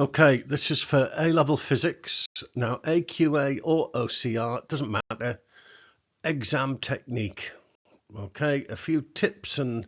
Okay, this is for A-level physics. Now, AQA or OCR, doesn't matter. Exam technique. Okay, a few tips and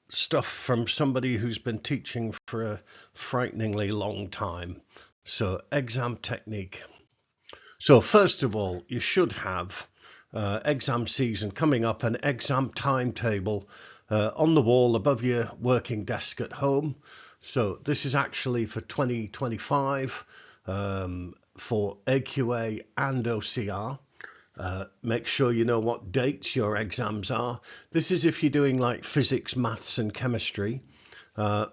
stuff from somebody who's been teaching for a frighteningly long time. So, exam technique. So, first of all, you should have exam season coming up, an exam timetable on the wall above your working desk at home. So this is actually for 2025 for AQA and OCR. Make sure you know what dates your exams are. This is if you're doing like physics, maths and chemistry.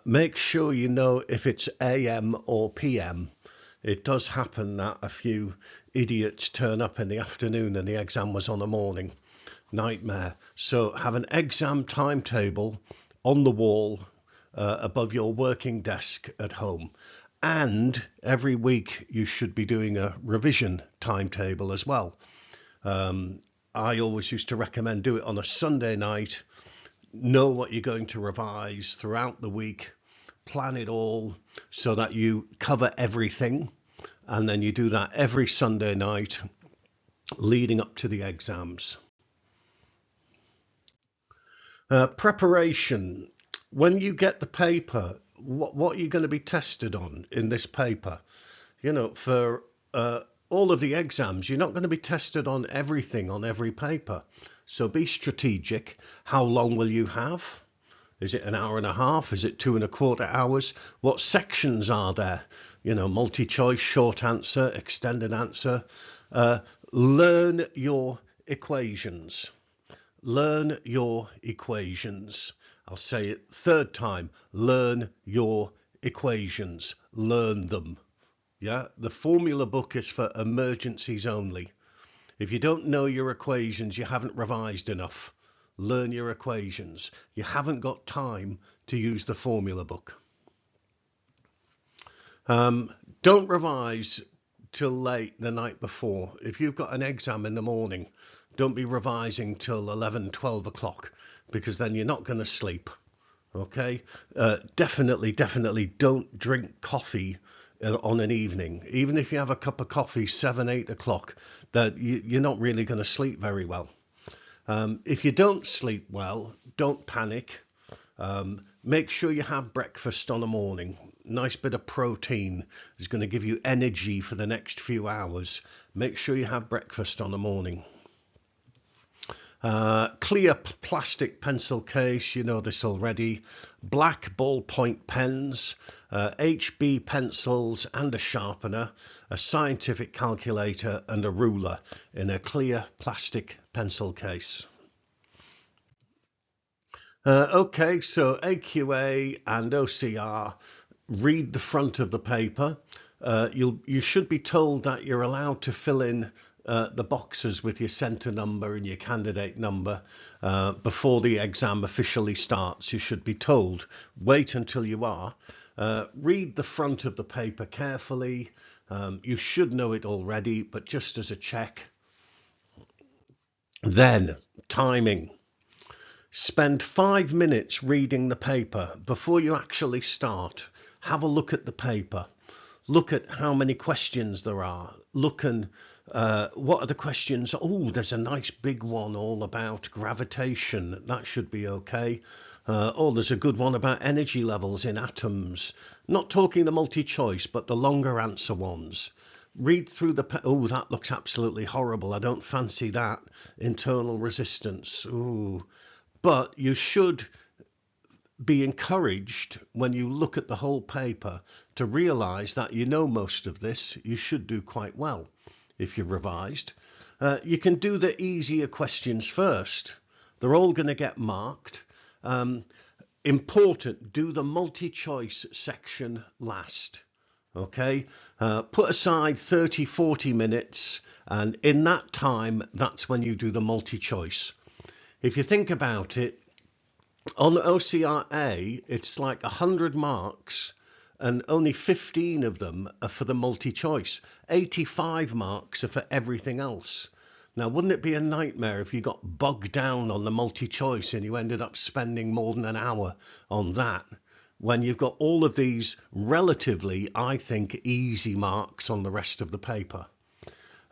Make sure you know if it's AM or PM. It does happen that a few idiots turn up in the afternoon and the exam was on a morning. Nightmare. So have an exam timetable on the wall above your working desk at home. And every week you should be doing a revision timetable as well. I always used to recommend do it on a Sunday night. Know what you're going to revise throughout the week. Plan it all so that you cover everything, and then you do that every Sunday night leading up to the exams. Preparation. When you get the paper, what are you going to be tested on in this paper? You know, for all of the exams, you're not going to be tested on everything on every paper. So be strategic. How long will you have? Is it an hour and a half? Is it 2¼ hours? What sections are there? You know, multi-choice, short answer, extended answer. Learn your equations. Learn your equations. I'll say it third time. Learn your equations. Learn them. Yeah, the formula book is for emergencies only. If you don't know your equations, you haven't revised enough. Learn your equations. You haven't got time to use the formula book. Don't revise till late the night before. If you've got an exam in the morning, don't be revising till 11, 12 o'clock, because then you're not going to sleep. Okay? Definitely don't drink coffee on an evening. Even if you have a cup of coffee 7, 8 o'clock, that you're not really going to sleep very well. If you don't sleep well, don't panic. Make sure you have breakfast on the morning. Nice bit of protein is going to give you energy for the next few hours. Make sure you have breakfast on the morning. Clear plastic pencil case, you know this already. Black ballpoint pens, HB pencils and a sharpener, a scientific calculator and a ruler in a clear plastic pencil case. Okay, so AQA and OCR, read the front of the paper. You should be told that you're allowed to fill in the boxes with your centre number and your candidate number before the exam officially starts. You should be told. Wait until you are. Read the front of the paper carefully. You should know it already, but just as a check. Then, timing. Spend 5 minutes reading the paper before you actually start. Have a look at the paper. Look at how many questions there are. Look and what are the questions? Oh, there's a nice big one all about gravitation. That should be okay. Oh, there's a good one about energy levels in atoms. Not talking the multi-choice, but the longer answer ones. Read through the... Oh, that looks absolutely horrible. I don't fancy that. Internal resistance. Ooh. But you should be encouraged when you look at the whole paper to realise that you know most of this. You should do quite well if you've revised. You can do the easier questions first. They're all going to get marked. Important, do the multi-choice section last. Okay, put aside 30, 40 minutes, and in that time, that's when you do the multi-choice. If you think about it, on OCRA, it's like 100 marks and only 15 of them are for the multi-choice. 85 marks are for everything else. Now, wouldn't it be a nightmare if you got bogged down on the multi-choice and you ended up spending more than an hour on that? when you've got all of these relatively, I think, easy marks on the rest of the paper.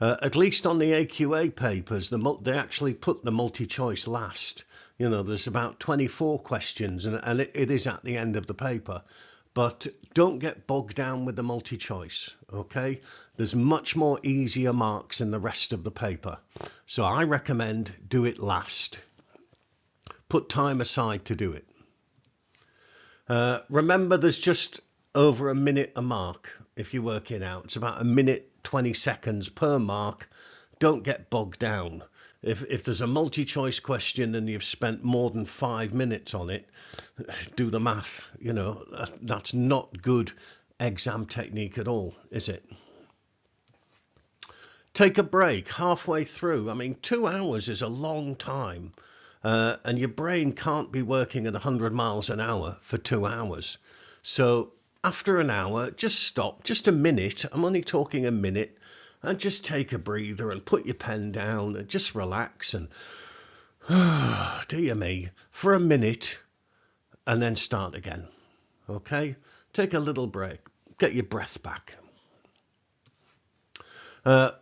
At least on the AQA papers, they actually put the multi-choice last. You know, there's about 24 questions, and it is at the end of the paper. But don't get bogged down with the multi-choice, okay? There's much more easier marks in the rest of the paper. So I recommend do it last. Put time aside to do it. Remember, there's just over a minute a mark if you work it out. It's about a minute 20 seconds per mark. Don't get bogged down. If there's a multi-choice question and you've spent more than 5 minutes on it, do the math. You know, that's not good exam technique at all, is it? Take a break halfway through. I mean, 2 hours is a long time. And your brain can't be working at 100 miles an hour for 2 hours. So after an hour, just stop, just a minute. I'm only talking a minute, and just take a breather and put your pen down and just relax and, dear me, for a minute, and then start again. Okay? Take a little break, get your breath back.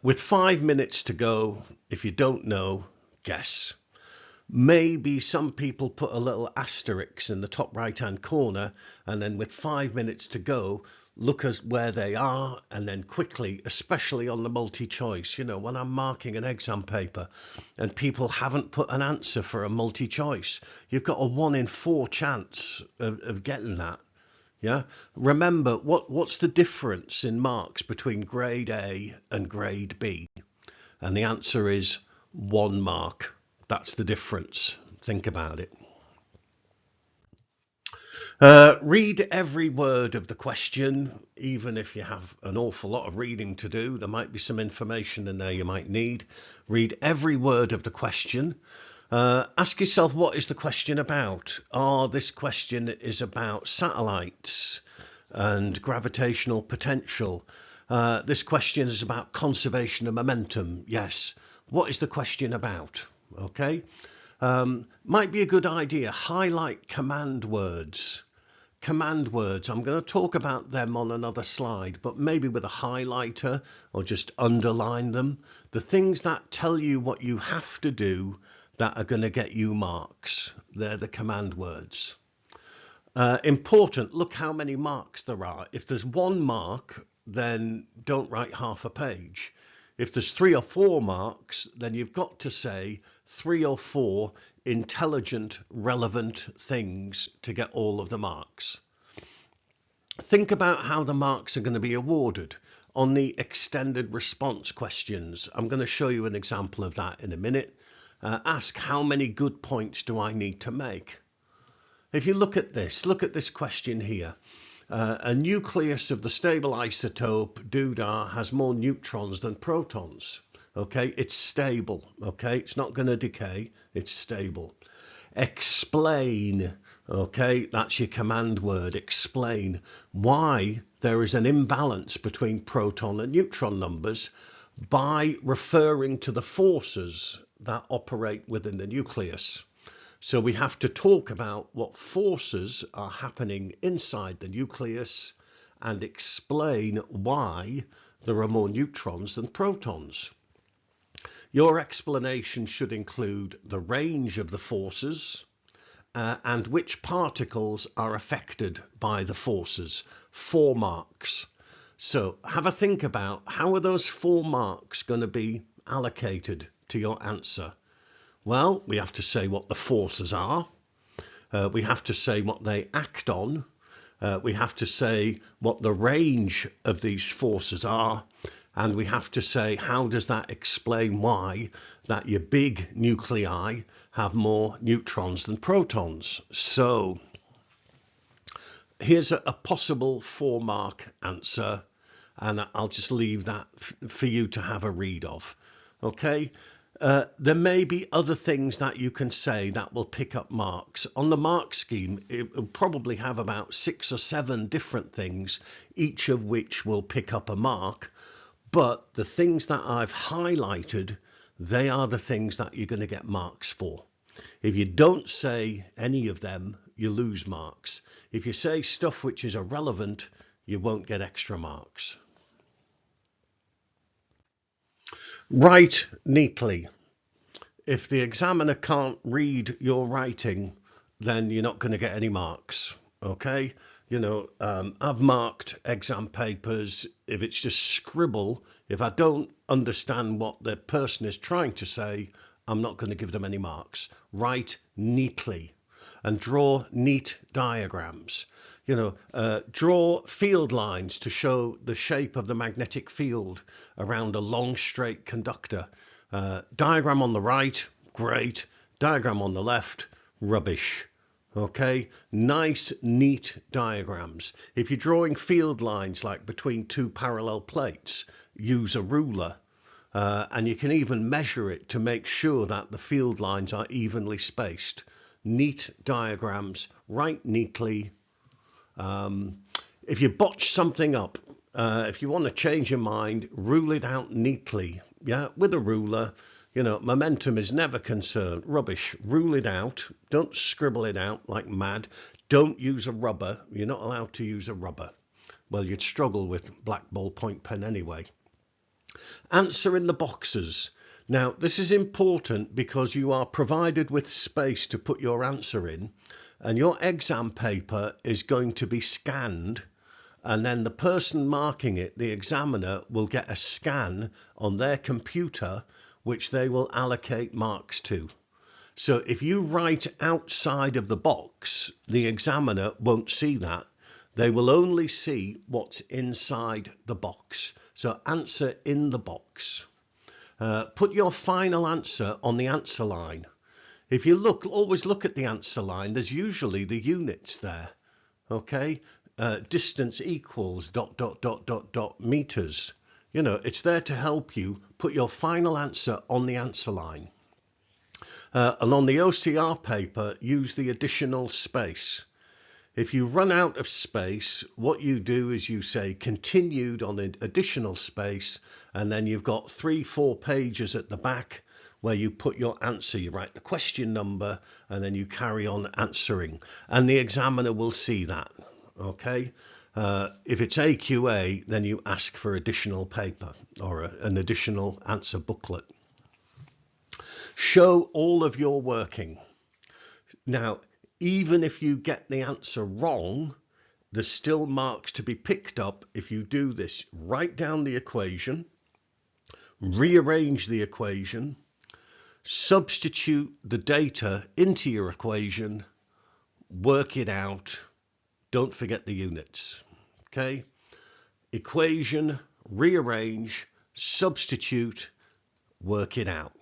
With 5 minutes to go, if you don't know, guess. Maybe some people put a little asterisk in the top right-hand corner, and then with 5 minutes to go, look at where they are, and then quickly, especially on the multi-choice, you know, when I'm marking an exam paper and people haven't put an answer for a multi-choice, you've got a 1 in 4 chance of getting that. Yeah. Remember, what's the difference in marks between grade A and grade B? And the answer is 1 mark. That's the difference. Think about it. Read every word of the question, even if you have an awful lot of reading to do. There might be some information in there you might need. Read every word of the question. Ask yourself, what is the question about? This question is about satellites and gravitational potential. This question is about conservation of momentum. Yes. What is the question about? Okay. Might be a good idea. Highlight command words. Command words. I'm going to talk about them on another slide, but maybe with a highlighter or just underline them. The things that tell you what you have to do that are going to get you marks. They're the command words. Important. Look how many marks there are. If there's 1 mark, then don't write half a page. If there's 3 or 4 marks, then you've got to say 3 or 4 intelligent, relevant things to get all of the marks. Think about how the marks are going to be awarded on the extended response questions. I'm going to show you an example of that in a minute. Ask, how many good points do I need to make? If you look at this question here. A nucleus of the stable isotope doodah has more neutrons than protons. Okay, it's stable. Okay, it's not going to decay. It's stable. Explain. Okay, that's your command word. Explain why there is an imbalance between proton and neutron numbers by referring to the forces that operate within the nucleus. So we have to talk about what forces are happening inside the nucleus and explain why there are more neutrons than protons. Your explanation should include the range of the forces and which particles are affected by the forces. 4 marks. So have a think about how are those 4 marks going to be allocated to your answer. Well, we have to say what the forces are. We have to say what they act on. We have to say what the range of these forces are. And we have to say, how does that explain why that your big nuclei have more neutrons than protons? So here's a possible 4-mark answer. And I'll just leave that for you to have a read of. Okay. There may be other things that you can say that will pick up marks. On the mark scheme, it will probably have about 6 or 7 different things, each of which will pick up a mark. But the things that I've highlighted, they are the things that you're going to get marks for. If you don't say any of them, you lose marks. If you say stuff which is irrelevant, you won't get extra marks. Write neatly. If the examiner can't read your writing, then you're not going to get any marks. Okay? I've marked exam papers. If it's just scribble, if I don't understand what the person is trying to say, I'm not going to give them any marks. Write neatly and draw neat diagrams. Draw field lines to show the shape of the magnetic field around a long straight conductor. Diagram on the right, great. Diagram on the left, rubbish. Okay, nice, neat diagrams. If you're drawing field lines like between two parallel plates, use a ruler. And you can even measure it to make sure that the field lines are evenly spaced. Neat diagrams, write neatly. If you botch something up, if you want to change your mind, rule it out neatly. Yeah, with a ruler. Momentum is never concerned. Rubbish. Rule it out. Don't scribble it out like mad. Don't use a rubber. You're not allowed to use a rubber. Well, you'd struggle with black ballpoint pen anyway. Answer in the boxes. Now, this is important because you are provided with space to put your answer in, and your exam paper is going to be scanned, and then the person marking it, the examiner, will get a scan on their computer which they will allocate marks to. So if you write outside of the box, the examiner won't see that. They will only see what's inside the box. So answer in the box. Put your final answer on the answer line. If you always look at the answer line, there's usually the units there. Okay? Distance equals ... meters. It's there to help you put your final answer on the answer line. And on the OCR paper, use the additional space. If you run out of space, what you do is you say continued on an additional space, and then you've got 3-4 pages at the back where you put your answer. You write the question number, and then you carry on answering. And the examiner will see that. Okay? If it's AQA, then you ask for additional paper or an additional answer booklet. Show all of your working. Now, even if you get the answer wrong, there's still marks to be picked up if you do this. Write down the equation, rearrange the equation, substitute the data into your equation, work it out. Don't forget the units. Okay? Equation, rearrange, substitute, work it out.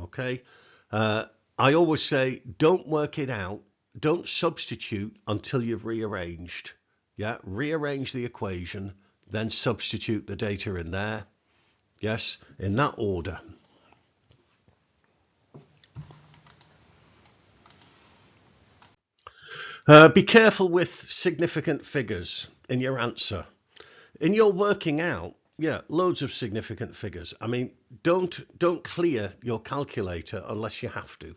Okay? I always say, don't work it out. Don't substitute until you've rearranged. Yeah? Rearrange the equation, then substitute the data in there. Yes? In that order. Be careful with significant figures in your answer. In your working out, loads of significant figures. I mean, don't clear your calculator unless you have to.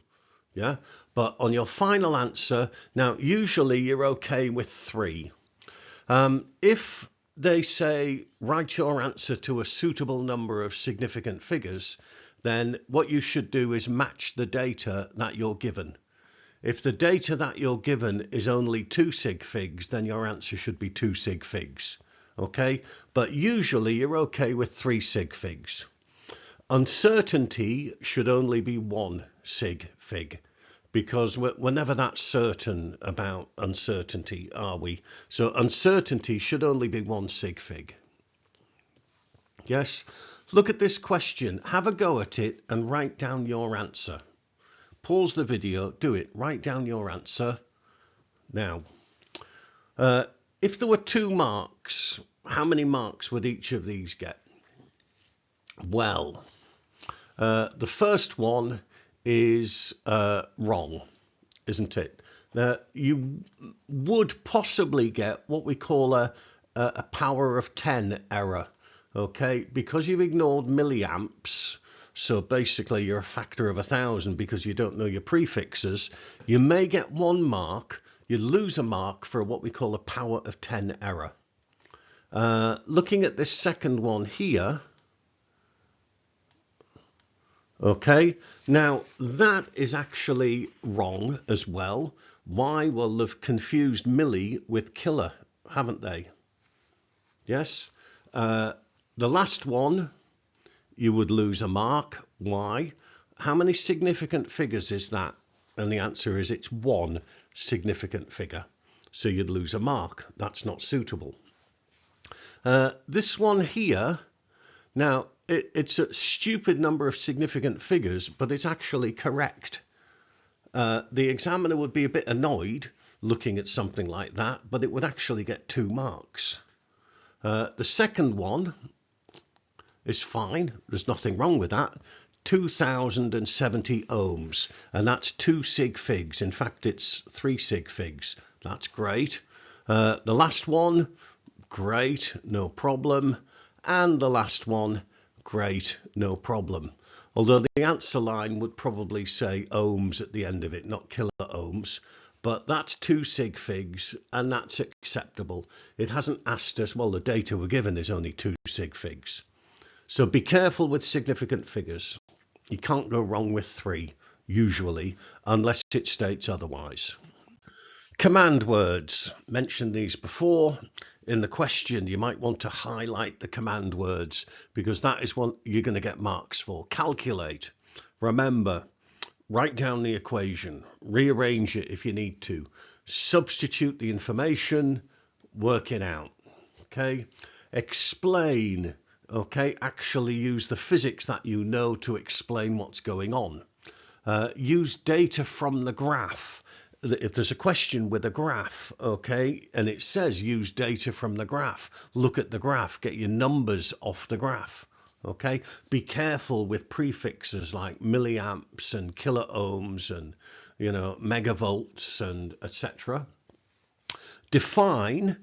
Yeah, but on your final answer, now usually you're okay with 3. If they say write your answer to a suitable number of significant figures, then what you should do is match the data that you're given. If the data that you're given is only 2 sig figs, then your answer should be 2 sig figs. Okay, but usually you're okay with 3 sig figs. Uncertainty should only be 1 sig fig, because we're never that certain about uncertainty, are we? So uncertainty should only be 1 sig fig. Yes, look at this question, have a go at it and write down your answer. Pause the video, do it, write down your answer. Now, if there were 2 marks, how many marks would each of these get? Well, the first one is wrong, isn't it? You would possibly get what we call a power of 10 error, okay? Because you've ignored milliamps, so basically you're a factor of 1,000 because you don't know your prefixes, you may get 1 mark you'd lose a mark for what we call a power of 10 error. Looking at this second one here, okay, now that is actually wrong as well. Why? Well, they've confused milli with kilo, haven't they? Yes. The last one, you would lose a mark. Why? How many significant figures is that? And the answer is it's one significant figure. So you'd lose a mark. That's not suitable. This one here, now it's a stupid number of significant figures, but it's actually correct. The examiner would be a bit annoyed looking at something like that, but it would actually get 2 marks. The second one is fine. There's nothing wrong with that. 2070 ohms, and that's 2 sig figs. In fact, it's 3 sig figs. That's great. The last one, great, no problem. And the last one, great, no problem. Although the answer line would probably say ohms at the end of it, not kilo ohms. But that's 2 sig figs, and that's acceptable. It hasn't asked us, well, the data we're given is only 2 sig figs. So be careful with significant figures. You can't go wrong with 3, usually, unless it states otherwise. Command words. Mentioned these before. In the question, you might want to highlight the command words, because that is what you're going to get marks for. Calculate. Remember, write down the equation, rearrange it if you need to, substitute the information, work it out. Okay. Explain. Okay, actually use the physics that you know to explain what's going on. Use data from the graph. If there's a question with a graph, okay, and it says use data from the graph, look at the graph, get your numbers off the graph. Okay, be careful with prefixes like milliamps and kilo ohms and, you know, megavolts and etc. Define.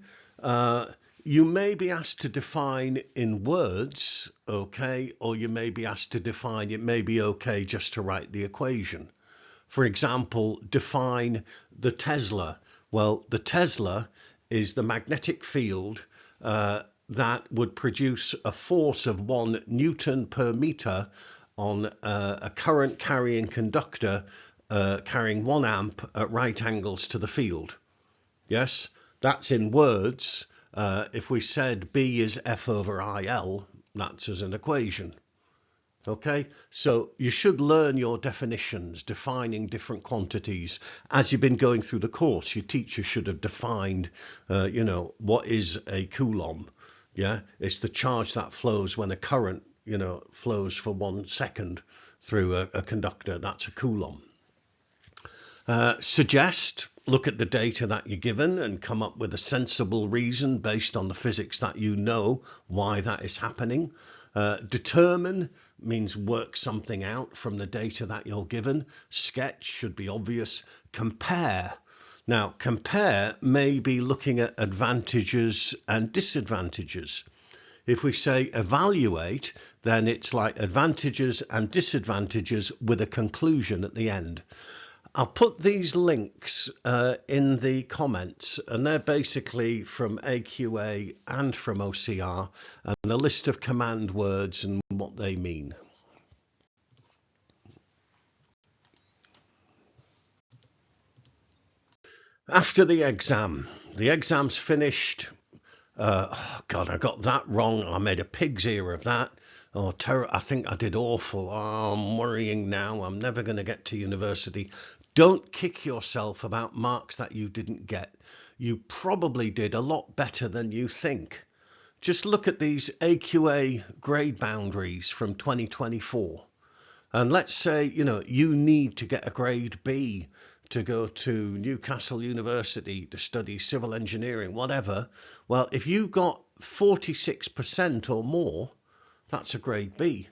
You may be asked to define in words, okay, or you may be asked to define, it may be okay just to write the equation. For example, define the Tesla. Well, the Tesla is the magnetic field that would produce a force of 1 Newton per meter on a current carrying conductor carrying 1 amp at right angles to the field. Yes, that's in words. If we said B is F over IL, that's as an equation. Okay, so you should learn your definitions, defining different quantities. As you've been going through the course, your teacher should have defined, you know, what is a coulomb. Yeah, it's the charge that flows when a current, you know, flows for 1 second through a conductor. That's a coulomb. Suggest, look at the data that you're given and come up with a sensible reason based on the physics that you know why that is happening. Determine means work something out from the data that you're given. Sketch should be obvious. Compare. Now, compare may be looking at advantages and disadvantages. If we say evaluate, then it's like advantages and disadvantages with a conclusion at the end. I'll put these links in the comments, and they're basically from AQA and from OCR, and a list of command words and what they mean. After the exam's finished. Oh God, I got that wrong. I made a pig's ear of that. Oh, I think I did awful. Oh, I'm worrying now. I'm never going to get to university. Don't kick yourself about marks that you didn't get. You probably did a lot better than you think. Just look at these AQA grade boundaries from 2024. And let's say, you know, you need to get a grade B to go to Newcastle University to study civil engineering, whatever. Well, if you got 46% or more, that's a grade B.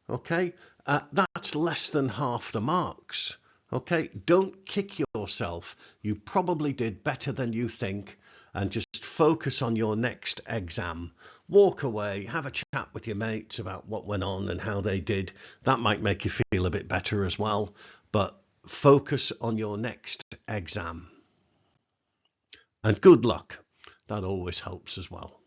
Okay, that's less than half the marks. Okay, don't kick yourself. You probably did better than you think, and just focus on your next exam. Walk away, have a chat with your mates about what went on and how they did. That might make you feel a bit better as well, but focus on your next exam. And good luck. That always helps as well.